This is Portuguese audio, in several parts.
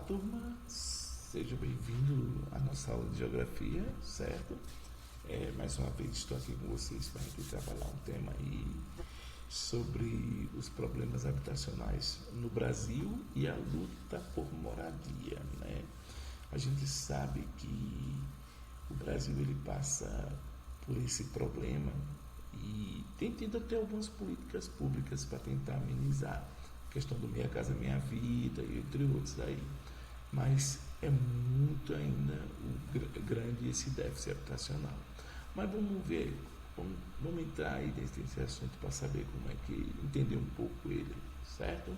turma, seja bem-vindo à nossa aula de geografia, certo? Mais uma vez estou aqui com vocês para a gente trabalhar um tema aí sobre os problemas habitacionais no Brasil e a luta por moradia, né? A gente sabe que o Brasil ele passa por esse problema e tem tido até algumas políticas públicas para tentar amenizar a questão do Minha Casa Minha Vida e entre outros aí. Mas é muito ainda grande esse déficit habitacional. Mas vamos ver, vamos entrar aí nesse assunto para saber como é que, entender um pouco ele, certo?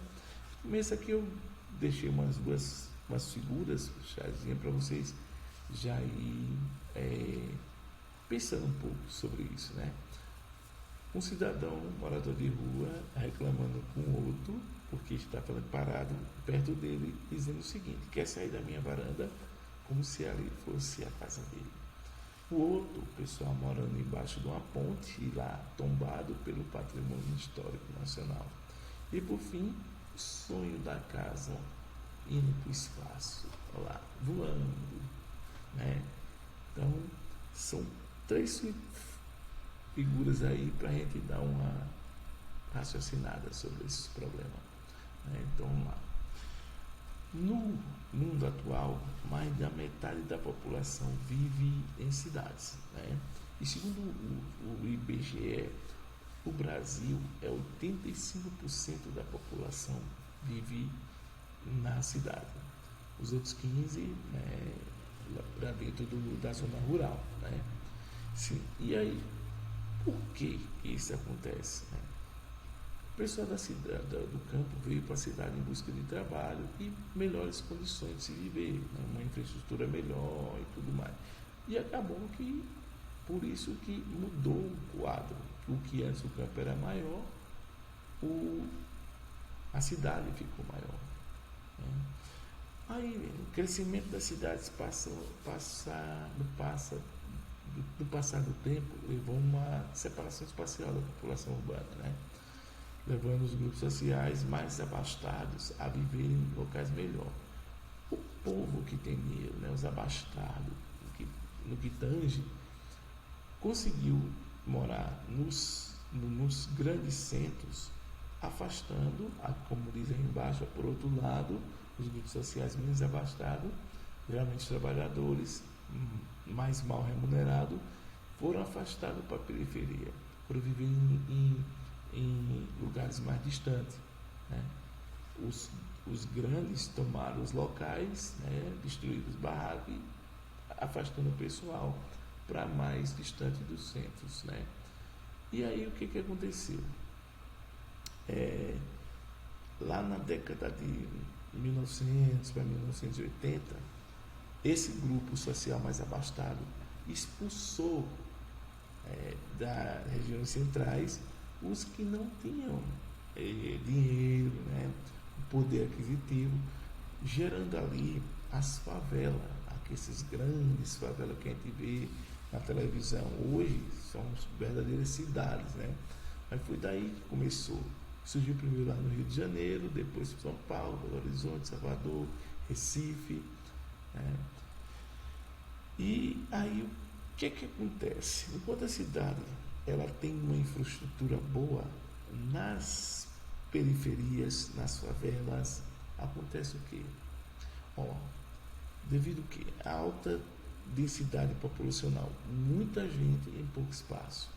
Começa aqui eu deixei umas figuras, chazinha para vocês já ir pensando um pouco sobre isso, né? Um cidadão, morador de rua, reclamando com outro, porque está parado perto dele, dizendo o seguinte: quer sair da minha varanda como se ali fosse a casa dele. O outro, pessoal morando embaixo de uma ponte, e lá tombado pelo patrimônio histórico nacional. E por fim, o sonho da casa indo para o espaço, olha lá, voando, né? Então, são três figuras aí para a gente dar uma raciocinada sobre esses problemas, né? Então, vamos lá. No mundo atual, mais da metade da população vive em cidades, né? E segundo o IBGE, o Brasil é 85% da população vive na cidade. Os outros 15%, né, para dentro da zona rural, né? Sim. E aí, por que isso acontece, né? O pessoal da cidade, do campo veio para a cidade em busca de trabalho e melhores condições de se viver, né? Uma infraestrutura melhor e tudo mais. E acabou que, por isso que mudou o quadro. O que antes o campo era maior, a cidade ficou maior, né? Aí o crescimento das cidades do passar do tempo levou a uma separação espacial da população urbana, né? Levando os grupos sociais mais abastados a viverem em locais melhores. O povo que tem dinheiro, né, os abastados, no que tange, conseguiu morar nos grandes centros, afastando, como dizem aí embaixo, por outro lado, os grupos sociais menos abastados, geralmente trabalhadores mais mal remunerados, foram afastados para a periferia, foram viver em lugares mais distantes, né? Os grandes tomaram os locais, né, destruíram os barracos, afastando o pessoal para mais distante dos centros, né? E aí o que aconteceu? Lá na década de 1900 para 1980, esse grupo social mais abastado expulsou das regiões centrais os que não tinham dinheiro, né, poder aquisitivo, gerando ali as favelas, aqueles grandes favelas que a gente vê na televisão hoje, são verdadeiras cidades, né? Mas foi daí que começou. Surgiu primeiro lá no Rio de Janeiro, depois São Paulo, Belo Horizonte, Salvador, Recife, né? E aí o que acontece? Enquanto a cidade ela tem uma infraestrutura boa, nas periferias, nas favelas, acontece o quê? Devido que a alta densidade populacional, muita gente em pouco espaço,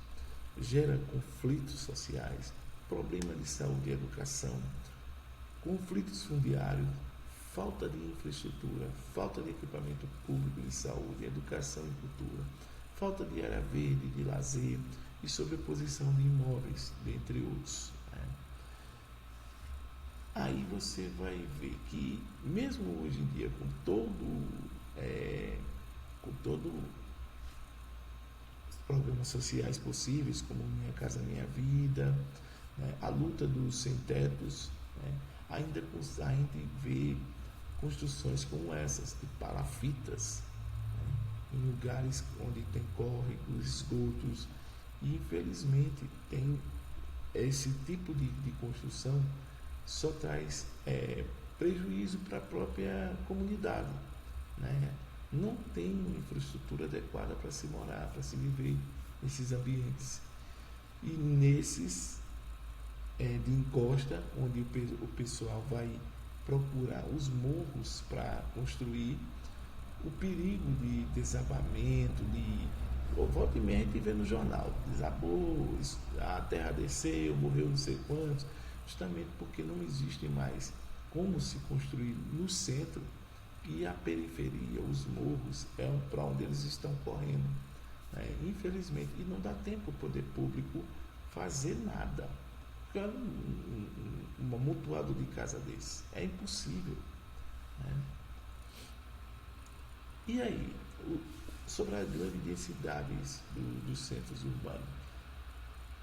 gera conflitos sociais, problemas de saúde e educação, conflitos fundiários, falta de infraestrutura, falta de equipamento público de saúde, educação e cultura, falta de área verde, de lazer e sobreposição de imóveis, dentre outros, né? Aí você vai ver que, mesmo hoje em dia, com todos os programas sociais possíveis, como Minha Casa Minha Vida, né, a luta dos sem-tetos, né, ainda a gente vê construções como essas, de palafitas, né, em lugares onde tem córregos, esgotos, e infelizmente tem esse tipo de construção só traz prejuízo para a própria comunidade, né? Não tem uma infraestrutura adequada para se morar, para se viver nesses ambientes. E nesses de encosta, onde o pessoal vai procurar os morros para construir, o perigo de desabamento, volta e meia a gente vê no jornal, desabou, a terra desceu, morreu não sei quantos, justamente porque não existe mais como se construir no centro, e a periferia, os morros, é para onde eles estão correndo, né? Infelizmente, e não dá tempo o poder público fazer nada. Um amontoado de casa desse é impossível, né? E aí, sobre as grandes densidades dos centros urbanos,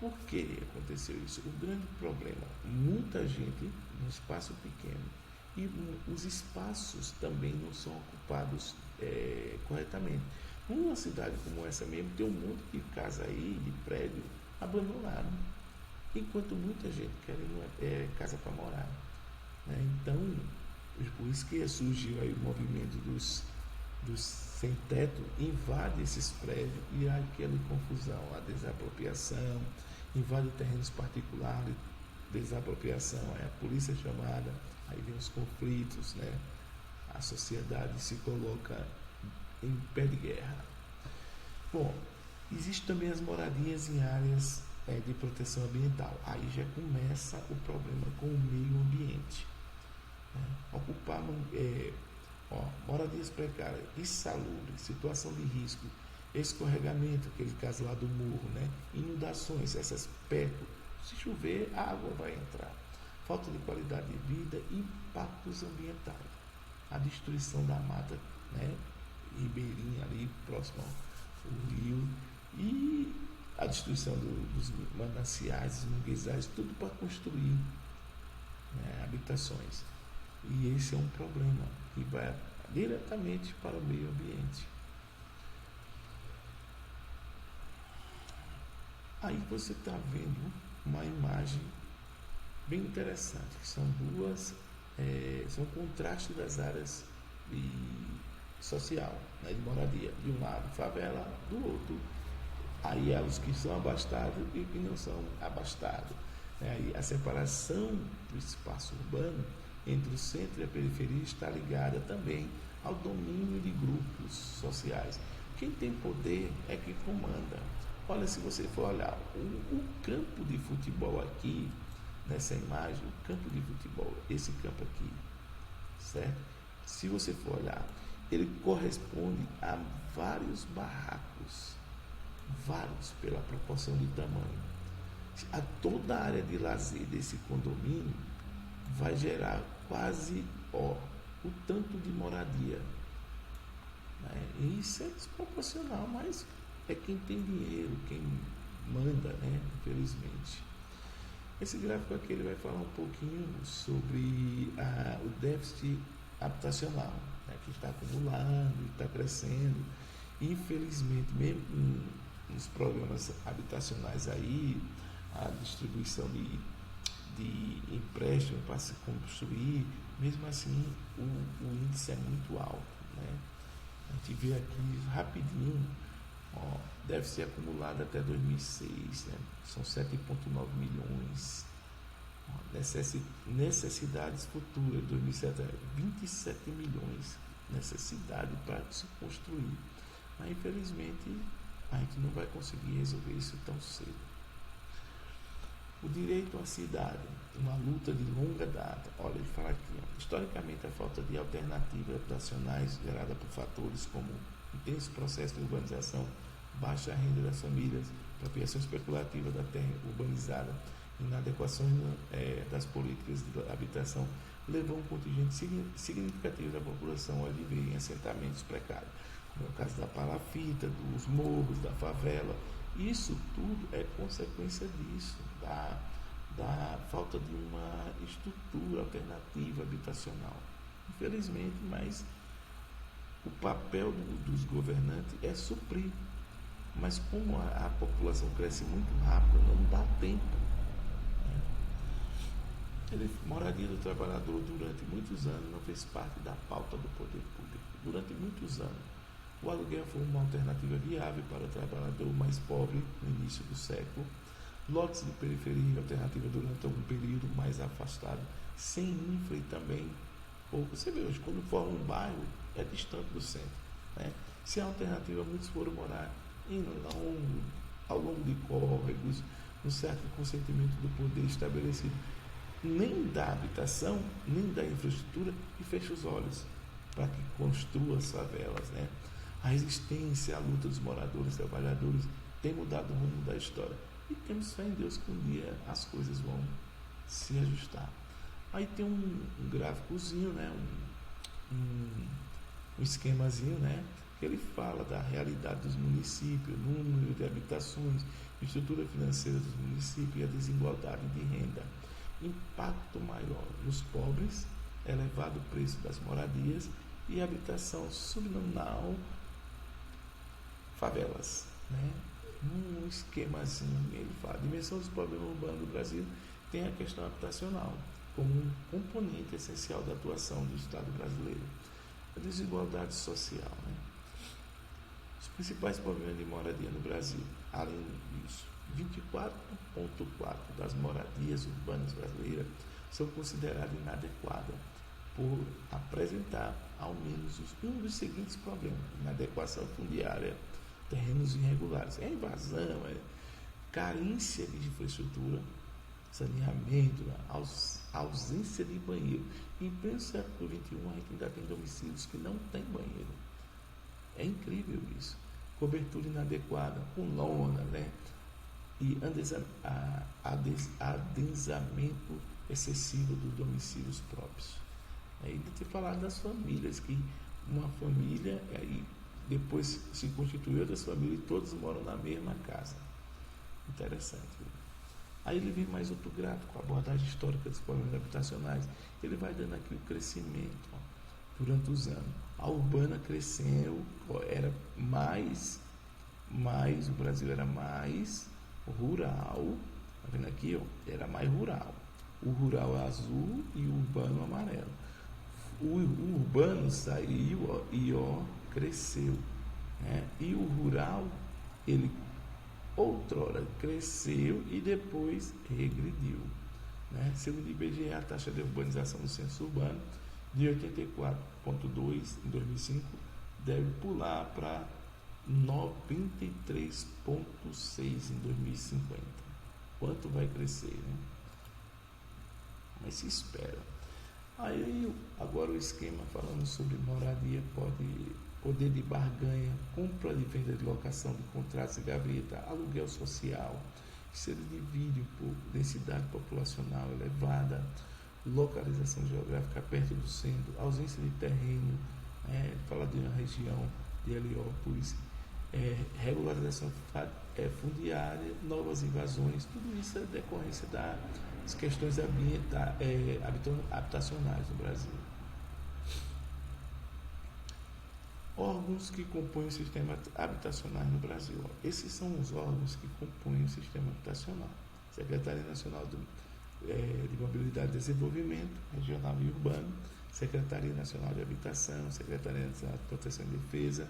por que aconteceu isso? O grande problema, muita gente num espaço pequeno, e os espaços também não são ocupados corretamente. Numa cidade como essa mesmo, tem um monte de casa aí, de prédio abandonado, enquanto muita gente quer casa para morar, né? Então, por isso que surgiu aí o movimento dos sem teto, invade esses prédios e há aquela confusão, a desapropriação, invade terrenos particulares, desapropriação, a polícia chamada, aí vem os conflitos, né? A sociedade se coloca em pé de guerra. Bom, existem também as moradias em áreas de proteção ambiental. Aí já começa o problema com o meio ambiente, né? Ocupar moradias precárias, insalubres, situação de risco, escorregamento, aquele caso lá do morro, né? Inundações, essas perto, se chover, a água vai entrar. Falta de qualidade de vida, impactos ambientais, a destruição da mata, né? Ribeirinha ali, próximo ao rio, e a destruição dos mananciais, dos manguezais, tudo para construir, né, habitações. E esse é um problema que vai diretamente para o meio ambiente. Aí você está vendo uma imagem bem interessante, que são são contrastes das áreas social, né, de moradia. De um lado, favela, do outro. Aí há os que são abastados e que não são abastados. Aí a separação do espaço urbano entre o centro e a periferia está ligada também ao domínio de grupos sociais. Quem tem poder é quem comanda. Olha, se você for olhar o campo de futebol aqui, nessa imagem, o campo de futebol, esse campo aqui, certo? Se você for olhar, ele corresponde a vários barracos, vários pela proporção de tamanho. A toda a área de lazer desse condomínio vai gerar quase o tanto de moradia, né? E isso é desproporcional, mas é quem tem dinheiro, quem manda, né? Infelizmente. Esse gráfico aqui ele vai falar um pouquinho sobre o déficit habitacional, né? Que está acumulando, está crescendo. Infelizmente, mesmo nos programas habitacionais aí, a distribuição de empréstimo para se construir, mesmo assim o índice é muito alto, né? A gente vê aqui rapidinho, deve ser acumulado até 2006, né? São 7,9 milhões. Necessidades futuras, 2007 é 27 milhões necessidade para se construir. Mas infelizmente a gente não vai conseguir resolver isso tão cedo. O direito à cidade, uma luta de longa data. Olha, ele fala aqui, historicamente a falta de alternativas habitacionais gerada por fatores como intenso processo de urbanização, baixa renda das famílias, apropriação especulativa da terra urbanizada, inadequações das políticas de habitação, levou um contingente significativo da população a viver em assentamentos precários, como é o caso da palafita, dos morros, da favela. Isso tudo é consequência disso, da falta de uma estrutura alternativa habitacional. Infelizmente, mas o papel dos governantes é suprir. Mas como a população cresce muito rápido, não dá tempo, né? Moradia do trabalhador durante muitos anos não fez parte da pauta do poder público. Durante muitos anos, o aluguel foi uma alternativa viável para o trabalhador mais pobre no início do século. Lotes de periferia alternativa durante algum período mais afastado, sem infra e também pouco. Você vê hoje, quando forma um bairro, é distante do centro. Né? Sem alternativa, muitos foram morar ao longo de córregos, um certo consentimento do poder estabelecido, nem da habitação, nem da infraestrutura, e fecha os olhos para que construa as favelas. Né? A resistência, a luta dos moradores, trabalhadores, tem mudado o rumo da história. E temos fé em Deus que um dia as coisas vão se ajustar. Aí tem um gráficozinho, né? um esquemazinho, né? Que ele fala da realidade dos municípios, número de habitações, estrutura financeira dos municípios e a desigualdade de renda. Impacto maior nos pobres, elevado preço das moradias e habitação subnominal, favelas. Né? Num esquemazinho, ele fala: a dimensão dos problemas urbanos do Brasil tem a questão habitacional como um componente essencial da atuação do Estado brasileiro. A desigualdade social. Né? Os principais problemas de moradia no Brasil, além disso, 24,4% das moradias urbanas brasileiras são consideradas inadequadas por apresentar ao menos um dos seguintes problemas: inadequação fundiária, terrenos irregulares, invasão, carência de infraestrutura, saneamento, ausência de banheiro. Em pleno século XXI, a gente ainda tem domicílios que não tem banheiro. É incrível isso. Cobertura inadequada, com lona, né? E adensamento excessivo dos domicílios próprios. Aí de ter falado das famílias, que uma família aí depois se constituiu outras famílias e todos moram na mesma casa. Interessante. Aí ele vem mais outro gráfico, a abordagem histórica dos problemas habitacionais. Ele vai dando aqui o crescimento durante os anos. A urbana cresceu, era mais, o Brasil era mais rural, tá vendo aqui? Era mais rural. O rural é azul e o urbano amarelo. O urbano saiu e cresceu. Né? E o rural, ele outrora cresceu e depois regrediu. Né? Segundo o IBGE, a taxa de urbanização do censo urbano, de 84,2 em 2005, deve pular para 93,6 em 2050. Quanto vai crescer? Né? Mas se espera. Aí, agora o esquema falando sobre moradia, poder de barganha, compra e venda de locação de contratos e gaveta, aluguel social, que se divide por densidade populacional elevada, localização geográfica perto do centro, ausência de terreno, fala de uma região de Heliópolis, regularização fundiária, novas invasões, tudo isso é decorrência das questões habitacionais no Brasil. Órgãos que compõem o sistema habitacional no Brasil. Esses são os órgãos que compõem o sistema habitacional. Secretaria Nacional de Mobilidade e Desenvolvimento Regional e Urbano, Secretaria Nacional de Habitação, Secretaria Nacional de Proteção e Defesa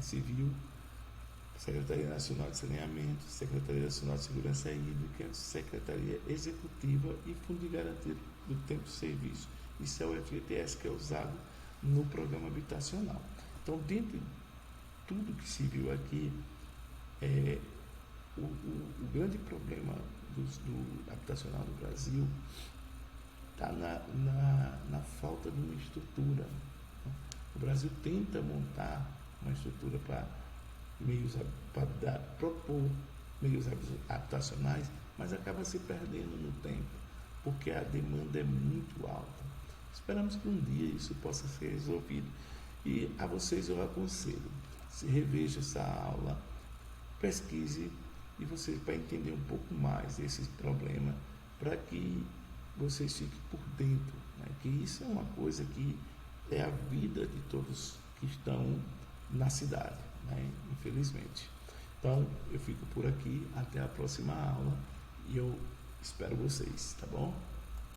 Civil, Secretaria Nacional de Saneamento, Secretaria Nacional de Segurança Hídrica, Secretaria Executiva e Fundo de Garantia do Tempo de Serviço. Isso é o FGTS que é usado no programa habitacional. Então, dentro de tudo que se viu aqui, o grande problema do habitacional no Brasil está na falta de uma estrutura. O Brasil tenta montar uma estrutura para propor meios habitacionais, mas acaba se perdendo no tempo, porque a demanda é muito alta. Esperamos que um dia isso possa ser resolvido. E a vocês eu aconselho, se reveja essa aula, pesquise e vocês para entender um pouco mais esse problema, para que vocês fiquem por dentro, né? Que isso é uma coisa que é a vida de todos que estão na cidade, né? Infelizmente. Então, eu fico por aqui, até a próxima aula e eu espero vocês, tá bom?